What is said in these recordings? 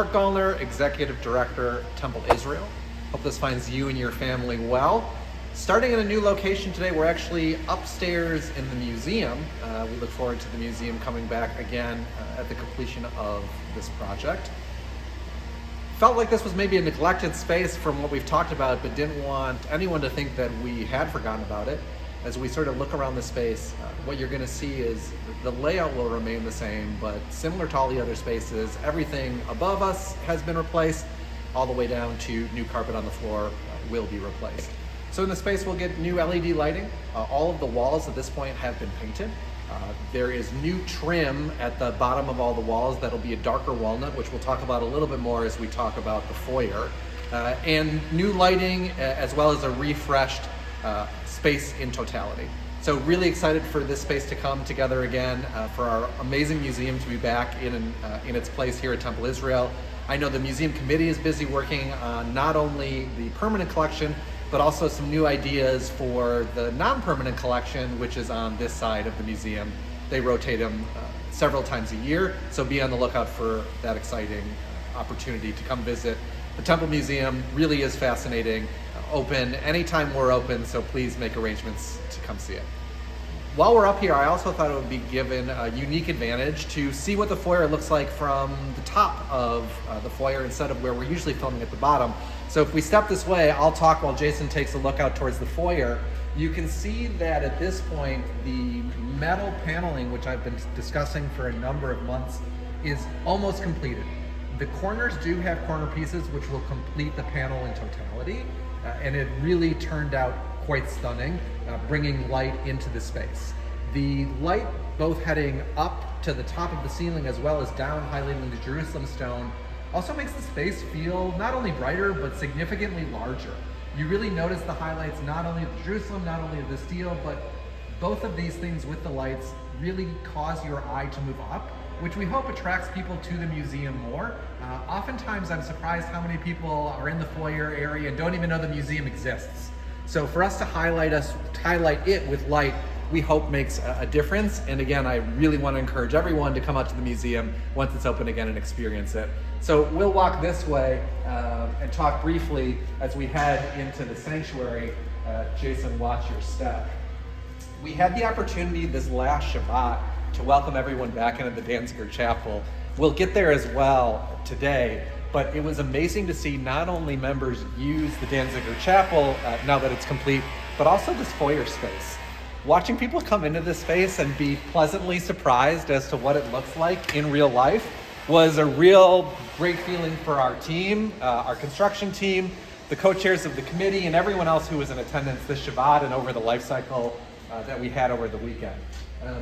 Mark Gallner, Executive Director, Temple Israel. Hope this finds you and your family well. Starting in a new location today, we're actually upstairs in the museum. We look forward to the museum coming back again at the completion of this project. Felt like this was maybe a neglected space from what we've talked about, but didn't want anyone to think that we had forgotten about it. As we sort of look around the space, what you're going to see is the layout will remain the same, but similar to all the other spaces, everything above us has been replaced, all the way down to new carpet on the floor will be replaced. So in the space, we'll get new LED lighting. All of the walls at this point have been painted. There is new trim at the bottom of all the walls that'll be a darker walnut, which we'll talk about a little bit more as we talk about the foyer. And new lighting, as well as a refreshed space in totality. So really excited for this space to come together again, for our amazing museum to be back in its place here at Temple Israel. I know the museum committee is busy working on not only the permanent collection, but also some new ideas for the non-permanent collection, which is on this side of the museum. They rotate them several times a year, so be on the lookout for that exciting opportunity to come visit. The Temple Museum really is fascinating, open anytime we're open, so please make arrangements to come see it. While we're up here, I also thought it would be given a unique advantage to see what the foyer looks like from the top of the foyer instead of where we're usually filming at the bottom. So if we step this way, I'll talk while Jason takes a look out towards the foyer. You can see that at this point, the metal paneling, which I've been discussing for a number of months, is almost completed. The corners do have corner pieces which will complete the panel in totality, and it really turned out quite stunning, bringing light into the space. The light both heading up to the top of the ceiling as well as down, highlighting the Jerusalem stone, also makes the space feel not only brighter, but significantly larger. You really notice the highlights not only of the Jerusalem, not only of the steel, but both of these things with the lights really cause your eye to move up, which we hope attracts people to the museum more. Oftentimes I'm surprised how many people are in the foyer area and don't even know the museum exists. So for us to highlight it with light, we hope makes a difference. And again, I really want to encourage everyone to come out to the museum once it's open again and experience it. So we'll walk this way and talk briefly as we head into the sanctuary. Jason, watch your step. We had the opportunity this last Shabbat to welcome everyone back into the Danziger Chapel. We'll get there as well today, but it was amazing to see not only members use the Danziger Chapel now that it's complete, but also this foyer space. Watching people come into this space and be pleasantly surprised as to what it looks like in real life was a real great feeling for our team, our construction team, the co-chairs of the committee, and everyone else who was in attendance this Shabbat and over the life cycle that we had over the weekend.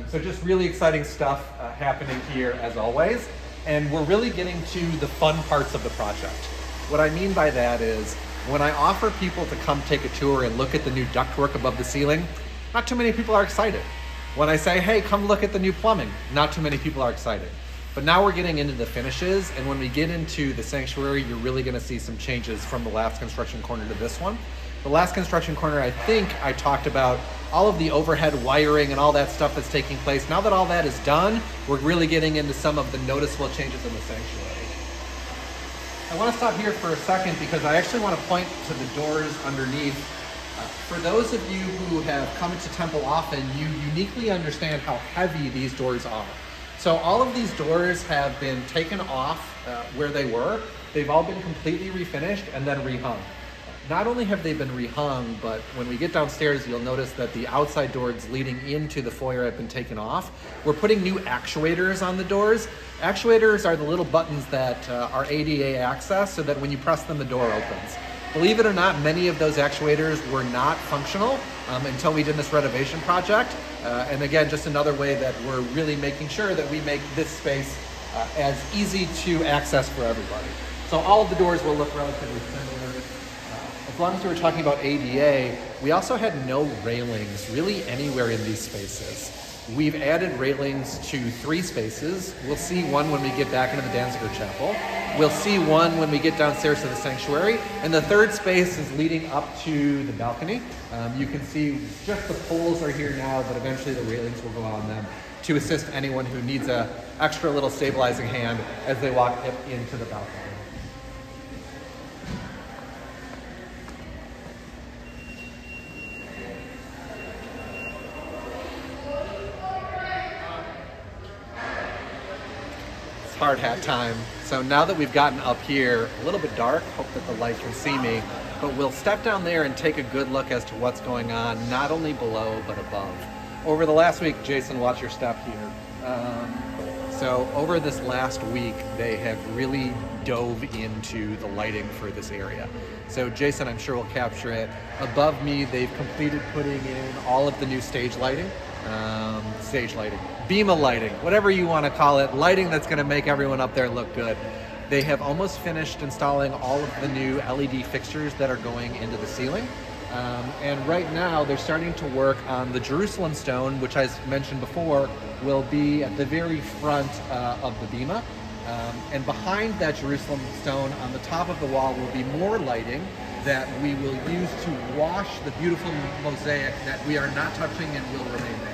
So just really exciting stuff happening here as always. And we're really getting to the fun parts of the project. What I mean by that is when I offer people to come take a tour and look at the new ductwork above the ceiling, not too many people are excited. When I say, hey, come look at the new plumbing, not too many people are excited. But now we're getting into the finishes, and when we get into the sanctuary, you're really gonna see some changes from the last construction corner to this one. The last construction corner, I think I talked about all of the overhead wiring and all that stuff that's taking place. Now that all that is done, we're really getting into some of the noticeable changes in the sanctuary. I want to stop here for a second because I actually want to point to the doors underneath. For those of you who have come to Temple often, you uniquely understand how heavy these doors are. So all of these doors have been taken off where they were. They've all been completely refinished and then rehung. Not only have they been rehung, but when we get downstairs, you'll notice that the outside doors leading into the foyer have been taken off. We're putting new actuators on the doors. Actuators are the little buttons that are ADA access so that when you press them, the door opens. Believe it or not, many of those actuators were not functional until we did this renovation project. And again, just another way that we're really making sure that we make this space as easy to access for everybody. So all of the doors will look relatively similar. As long as we were talking about ADA, we also had no railings really anywhere in these spaces. We've added railings to 3 spaces. We'll see one when we get back into the Danziger Chapel. We'll see one when we get downstairs to the sanctuary. And the 3rd space is leading up to the balcony. You can see just the poles are here now, but eventually the railings will go on them to assist anyone who needs an extra little stabilizing hand as they walk up into the balcony. hard hat time. So now that we've gotten up here, a little bit dark, hope that the light can see me, but we'll step down there and take a good look as to what's going on, not only below, but above. Over the last week, Jason, watch your step here. So over this last week, they have really dove into the lighting for this area. So Jason, I'm sure will capture it. Above me, they've completed putting in all of the new stage lighting, Bema lighting, whatever you want to call it, lighting that's going to make everyone up there look good. They have almost finished installing all of the new LED fixtures that are going into the ceiling. And right now they're starting to work on the Jerusalem stone, which I mentioned before will be at the very front of the bema. And behind that Jerusalem stone on the top of the wall will be more lighting that we will use to wash the beautiful mosaic that we are not touching and will remain there.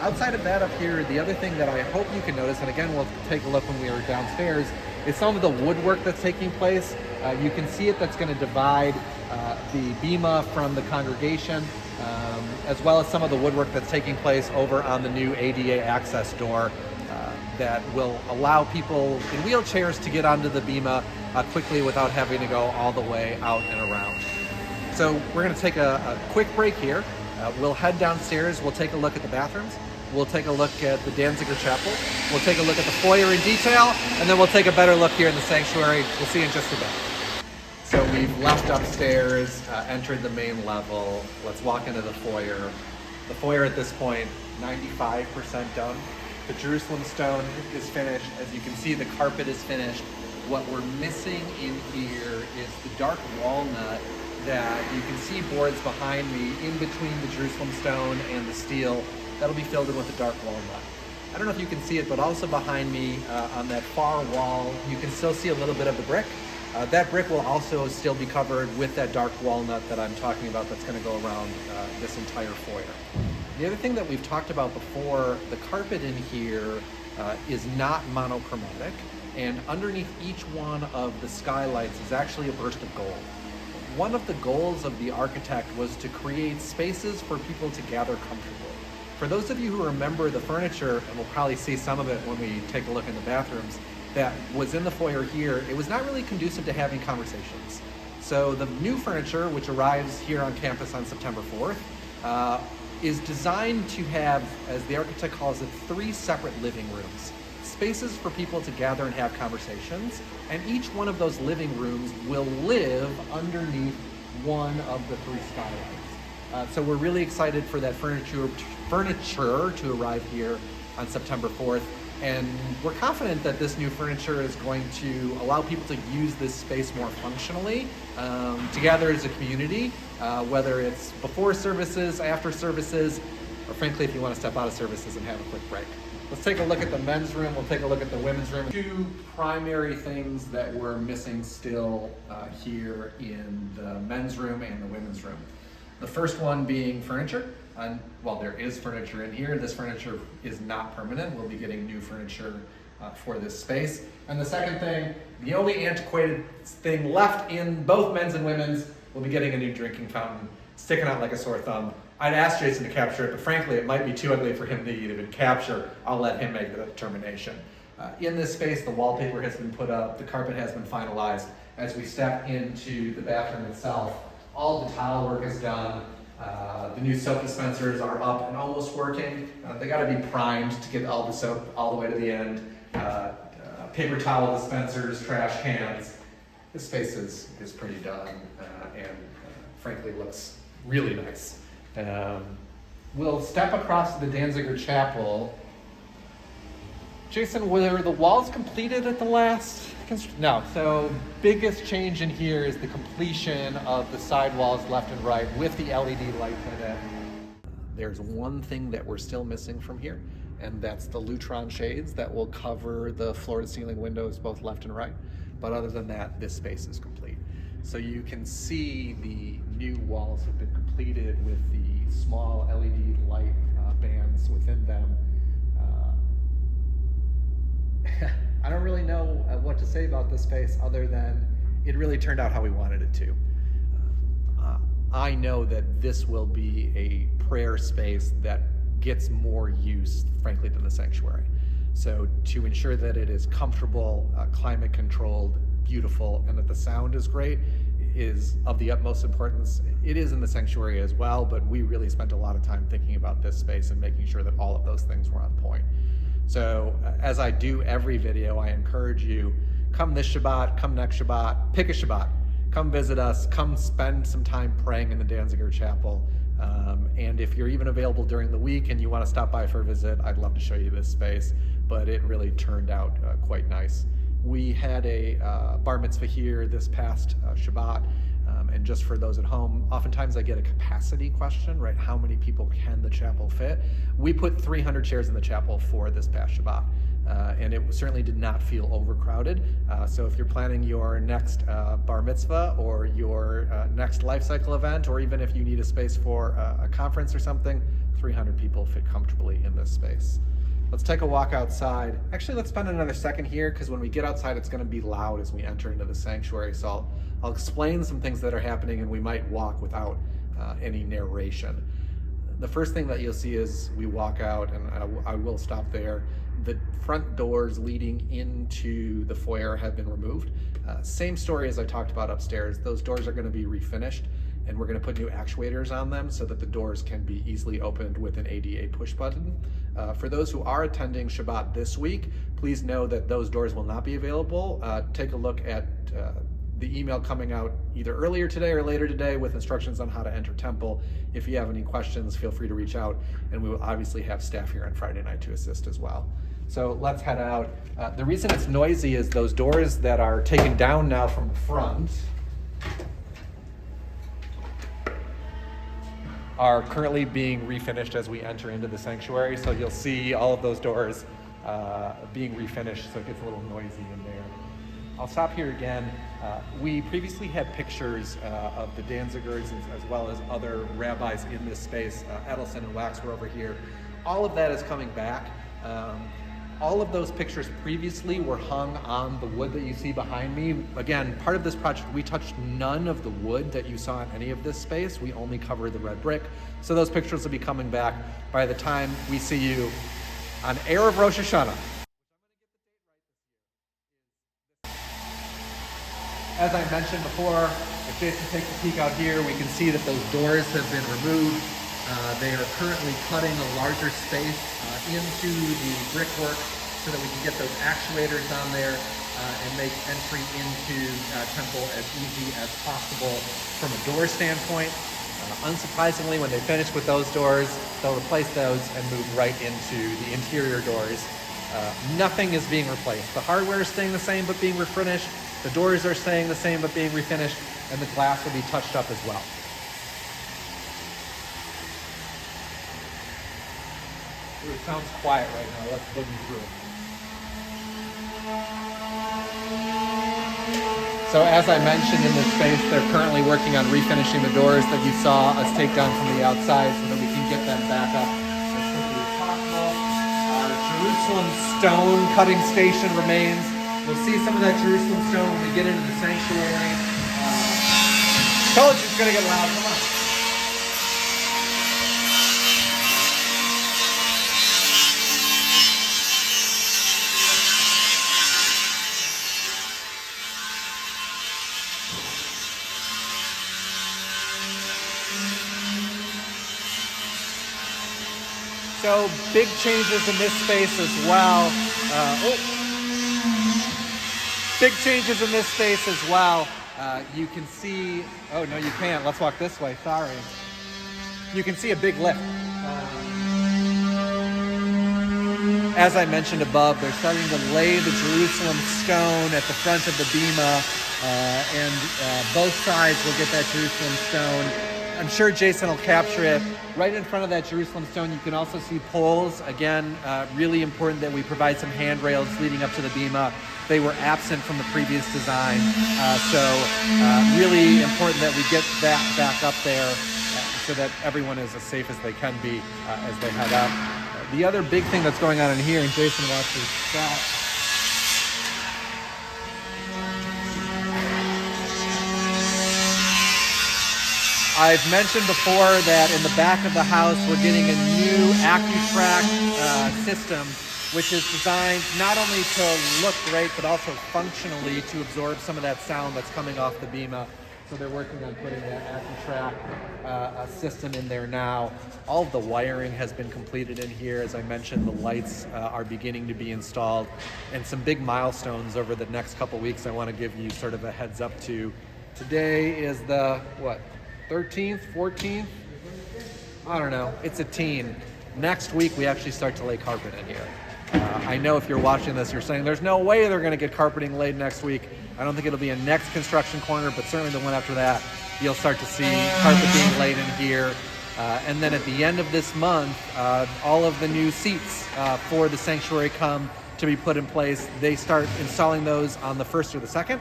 Outside of that up here, the other thing that I hope you can notice, and again we'll take a look when we are downstairs, is some of the woodwork that's taking place. You can see it, that's going to divide the bema from the congregation, as well as some of the woodwork that's taking place over on the new ADA access door that will allow people in wheelchairs to get onto the bema quickly without having to go all the way out and around. So we're going to take a quick break here. We'll head downstairs, we'll take a look at the bathrooms, we'll take a look at the Danziger Chapel, we'll take a look at the foyer in detail, and then we'll take a better look here in the sanctuary. We'll see you in just a bit. So we've left upstairs, entered the main level. Let's walk into the foyer. The foyer at this point, 95% done. The Jerusalem stone is finished. As you can see, the carpet is finished. What we're missing in here is the dark walnut that you can see boards behind me in between the Jerusalem stone and the steel. That'll be filled in with the dark walnut. I don't know if you can see it, but also behind me on that far wall, you can still see a little bit of the brick. That brick will also still be covered with that dark walnut that I'm talking about that's going to go around this entire foyer. The other thing that we've talked about before, the carpet in here is not monochromatic, and underneath each one of the skylights is actually a burst of gold. One of the goals of the architect was to create spaces for people to gather comfortably. For those of you who remember the furniture, and we'll probably see some of it when we take a look in the bathrooms, that was in the foyer here, it was not really conducive to having conversations. So the new furniture, which arrives here on campus on September 4th, is designed to have, as the architect calls it, 3 separate living rooms. Spaces for people to gather and have conversations, and each one of those living rooms will live underneath one of the 3 skylights. So we're really excited for that furniture to arrive here on September 4th. And we're confident that this new furniture is going to allow people to use this space more functionally, to gather as a community, whether it's before services, after services, or frankly, if you want to step out of services and have a quick break. Let's take a look at the men's room. We'll take a look at the women's room. 2 primary things that we're missing still here in the men's room and the women's room. The first one being furniture. Well, there is furniture in here. This furniture is not permanent. We'll be getting new furniture for this space. And the second thing, the only antiquated thing left in both men's and women's, we'll be getting a new drinking fountain sticking out like a sore thumb. I'd asked Jason to capture it, but frankly, it might be too ugly for him to even capture. I'll let him make the determination. In this space, the wallpaper has been put up, the carpet has been finalized. As we step into the bathroom itself, all the tile work is done. The new soap dispensers are up and almost working. They got to be primed to get all the soap all the way to the end. Paper towel dispensers, trash cans. This space is pretty done and frankly looks really nice. We'll step across to the Danziger Chapel. Jason, were the walls completed at the last? No. So biggest change in here is the completion of the side walls left and right with the LED lights in it. There's one thing that we're still missing from here, and that's the Lutron shades that will cover the floor-to-ceiling windows both left and right. But other than that, this space is complete. So you can see the new walls have been completed with the small LED light bands within them. I don't really know what to say about this space other than it really turned out how we wanted it to. I know that this will be a prayer space that gets more use, frankly, than the sanctuary. So to ensure that it is comfortable, climate controlled, beautiful, and that the sound is great is of the utmost importance. It is in the sanctuary as well, but we really spent a lot of time thinking about this space and making sure that all of those things were on point. So as I do every video, I encourage you, come this Shabbat, come next Shabbat, pick a Shabbat, come visit us, come spend some time praying in the Danziger Chapel. And if you're even available during the week and you want to stop by for a visit, I'd love to show you this space, but it really turned out quite nice. We had a bar mitzvah here this past Shabbat, and just for those at home, oftentimes I get a capacity question, right? How many people can the chapel fit? We put 300 chairs in the chapel for this past Shabbat, and it certainly did not feel overcrowded. So if you're planning your next bar mitzvah or your next life cycle event, or even if you need a space for a conference or something, 300 people fit comfortably in this space. Let's take a walk outside. Actually, let's spend another second here, because when we get outside, it's going to be loud as we enter into the sanctuary. So I'll explain some things that are happening, and we might walk without any narration. The first thing that you'll see is we walk out, and I will stop there. The front doors leading into the foyer have been removed. Same story as I talked about upstairs. Those doors are going to be refinished, and we're going to put new actuators on them so that the doors can be easily opened with an ADA push button. For those who are attending Shabbat this week, please know that those doors will not be available. Take a look at the email coming out either earlier today or later today with instructions on how to enter temple. If you have any questions, feel free to reach out, and we will obviously have staff here on Friday night to assist as well. So let's head out. The reason it's noisy is those doors that are taken down now from the front are currently being refinished as we enter into the sanctuary. So you'll see all of those doors being refinished, so it gets a little noisy in there. I'll stop here again. We previously had pictures of the Danzigers as well as other rabbis in this space. Edelson and Wax were over here. All of that is coming back. All of those pictures previously were hung on the wood that you see behind me. Again, part of this project, we touched none of the wood that you saw in any of this space. We only covered the red brick. So those pictures will be coming back by the time we see you on Erev Rosh Hashanah. As I mentioned before, if Jason takes a peek out here, we can see that those doors have been removed. They are currently cutting a larger space into the brickwork so that we can get those actuators on there and make entry into temple as easy as possible from a door standpoint. Unsurprisingly, when they finish with those doors, they'll replace those and move right into the interior doors. Nothing is being replaced. The hardware is staying the same but being refinished. The doors are staying the same but being refinished, and the glass will be touched up as well. It sounds quiet right now. Let's boogie through it. So as I mentioned in this space, they're currently working on refinishing the doors that you saw us take down from the outside so that we can get them back up as quickly as possible. Our Jerusalem stone cutting station remains. We'll see some of that Jerusalem stone when we get into the sanctuary. Told you it's going to get loud. Come on. So big changes in this space as well. Big changes in this space as well. You can see, oh no you can't, let's walk this way, sorry. You can see a big lift. As I mentioned above, they're starting to lay the Jerusalem stone at the front of the bima, and both sides will get that Jerusalem stone. I'm sure Jason will capture it. Right in front of that Jerusalem stone, you can also see poles. Again, really important that we provide some handrails leading up to the bima. They were absent from the previous design. So really important that we get that back up there so that everyone is as safe as they can be as they head up. The other big thing that's going on in here, and Jason watches that. I've mentioned before that in the back of the house, we're getting a new AccuTrack system which is designed not only to look great, but also functionally to absorb some of that sound that's coming off the bima. So they're working on putting that anti-track system in there now. All of the wiring has been completed in here. As I mentioned, the lights are beginning to be installed, and some big milestones over the next couple weeks I want to give you sort of a heads up to. Today is the, 13th, 14th? I don't know. It's a teen. Next week, we actually start to lay carpet in here. I know if you're watching this, you're saying there's no way they're going to get carpeting laid next week. I don't think it'll be a next construction corner, but certainly the one after that, you'll start to see carpet being laid in here. And then at the end of this month, all of the new seats for the sanctuary come to be put in place. They start installing those on the 1st or the 2nd.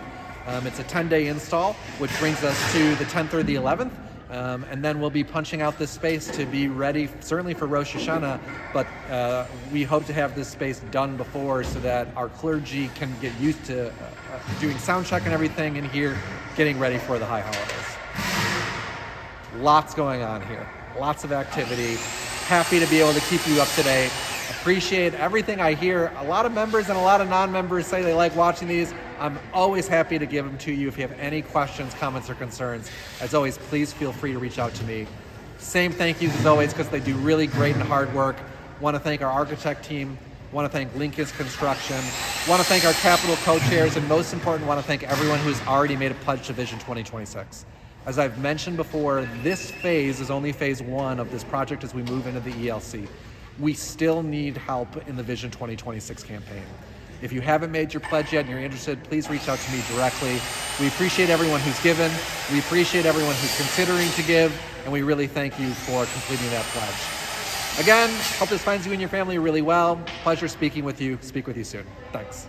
It's a 10-day install, which brings us to the 10th or the 11th. And then we'll be punching out this space to be ready, certainly for Rosh Hashanah, but we hope to have this space done before so that our clergy can get used to doing sound check and everything in here, getting ready for the high holidays. Lots going on here, lots of activity. Happy to be able to keep you up to date. Appreciate everything I hear. A lot of members and a lot of non-members say they like watching these. I'm always happy to give them to you. If you have any questions, comments, or concerns, as always, please feel free to reach out to me. Same thank yous as always, because they do really great and hard work. Want to thank our architect team. Want to thank Lincoln's Construction. Want to thank our capital co-chairs, and most important, want to thank everyone who has already made a pledge to Vision 2026. As I've mentioned before, this phase is only phase 1 of this project as we move into the ELC. We still need help in the Vision 2026 campaign. If you haven't made your pledge yet and you're interested, please reach out to me directly. We appreciate everyone who's given. We appreciate everyone who's considering to give, and we really thank you for completing that pledge. Again, hope this finds you and your family really well. Pleasure speaking with you. Speak with you soon. Thanks.